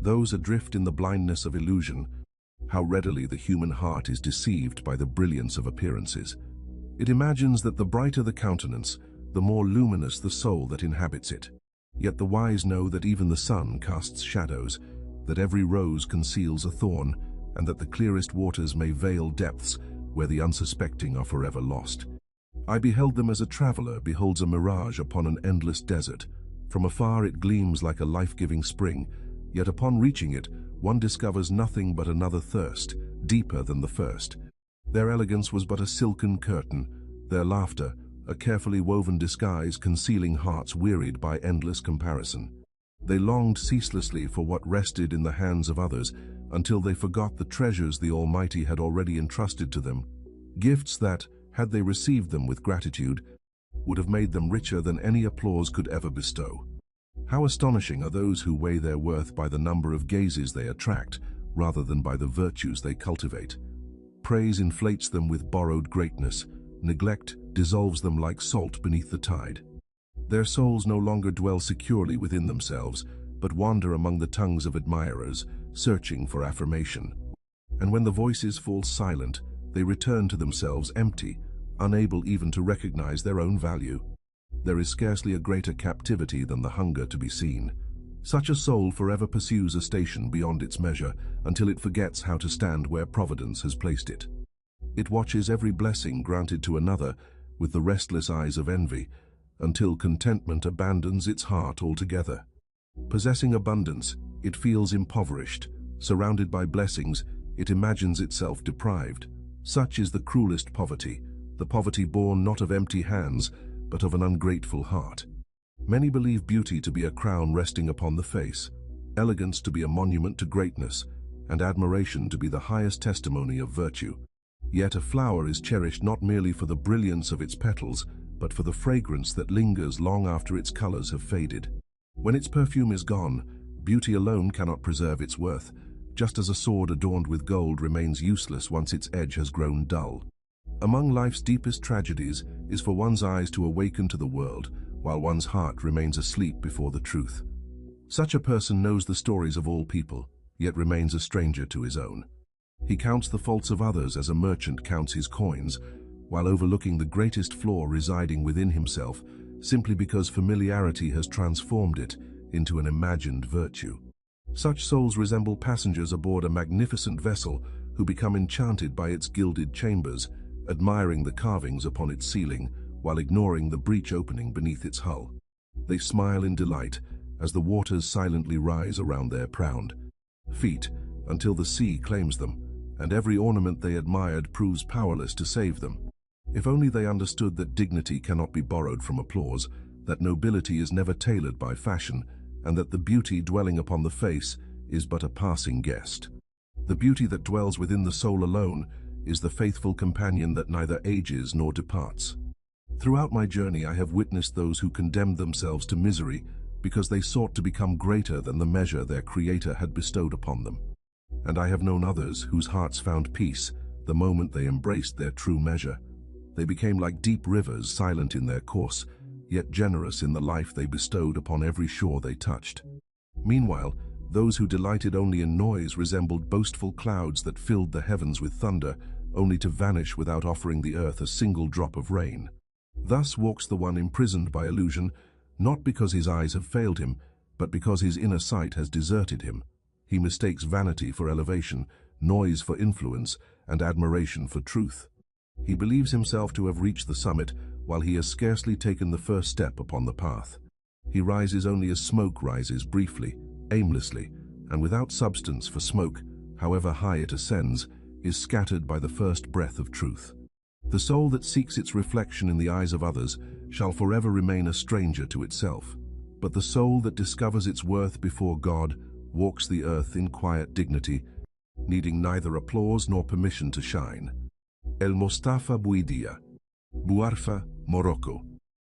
those adrift in the blindness of illusion. How readily the human heart is deceived by the brilliance of appearances. It imagines that the brighter the countenance, the more luminous the soul that inhabits it. Yet the wise know that even the sun casts shadows, that every rose conceals a thorn, and that the clearest waters may veil depths where the unsuspecting are forever lost. I beheld them as a traveler beholds a mirage upon an endless desert. From afar it gleams like a life-giving spring, yet upon reaching it, one discovers nothing but another thirst, deeper than the first. Their elegance was but a silken curtain, their laughter, a carefully woven disguise concealing hearts wearied by endless comparison. They longed ceaselessly for what rested in the hands of others, until they forgot the treasures the Almighty had already entrusted to them, gifts that, had they received them with gratitude, would have made them richer than any applause could ever bestow. How astonishing are those who weigh their worth by the number of gazes they attract, rather than by the virtues they cultivate. Praise inflates them with borrowed greatness, neglect dissolves them like salt beneath the tide. Their souls no longer dwell securely within themselves, but wander among the tongues of admirers, searching for affirmation. And when the voices fall silent, they return to themselves empty, unable even to recognize their own value. There is scarcely a greater captivity than the hunger to be seen. Such a soul forever pursues a station beyond its measure until it forgets how to stand where Providence has placed it. It watches every blessing granted to another with the restless eyes of envy, until contentment abandons its heart altogether. Possessing abundance, it feels impoverished. Surrounded by blessings, it imagines itself deprived. Such is the cruelest poverty, the poverty born not of empty hands, but of an ungrateful heart. Many believe beauty to be a crown resting upon the face, elegance to be a monument to greatness, and admiration to be the highest testimony of virtue. Yet a flower is cherished not merely for the brilliance of its petals, but for the fragrance that lingers long after its colors have faded. When its perfume is gone, beauty alone cannot preserve its worth, just as a sword adorned with gold remains useless once its edge has grown dull. Among life's deepest tragedies is for one's eyes to awaken to the world, while one's heart remains asleep before the truth. Such a person knows the stories of all people, yet remains a stranger to his own. He counts the faults of others as a merchant counts his coins, while overlooking the greatest flaw residing within himself, simply because familiarity has transformed it into an imagined virtue. Such souls resemble passengers aboard a magnificent vessel who become enchanted by its gilded chambers, admiring the carvings upon its ceiling while ignoring the breach opening beneath its hull. They smile in delight as the waters silently rise around their proud feet until the sea claims them, and every ornament they admired proves powerless to save them. If only they understood that dignity cannot be borrowed from applause, that nobility is never tailored by fashion, and that the beauty dwelling upon the face is but a passing guest. The beauty that dwells within the soul alone is the faithful companion that neither ages nor departs. Throughout my journey I have witnessed those who condemned themselves to misery because they sought to become greater than the measure their Creator had bestowed upon them. And I have known others whose hearts found peace the moment they embraced their true measure. They became like deep rivers, silent in their course, yet generous in the life they bestowed upon every shore they touched. Meanwhile, those who delighted only in noise resembled boastful clouds that filled the heavens with thunder, only to vanish without offering the earth a single drop of rain. Thus walks the one imprisoned by illusion, not because his eyes have failed him, but because his inner sight has deserted him. He mistakes vanity for elevation, noise for influence, and admiration for truth. He believes himself to have reached the summit, while he has scarcely taken the first step upon the path. He rises only as smoke rises, briefly, aimlessly, and without substance, for smoke, however high it ascends, is scattered by the first breath of truth. The soul that seeks its reflection in the eyes of others shall forever remain a stranger to itself, but the soul that discovers its worth before God walks the earth in quiet dignity, needing neither applause nor permission to shine. El Mostafa Bouidia, Bouarfa, Morocco.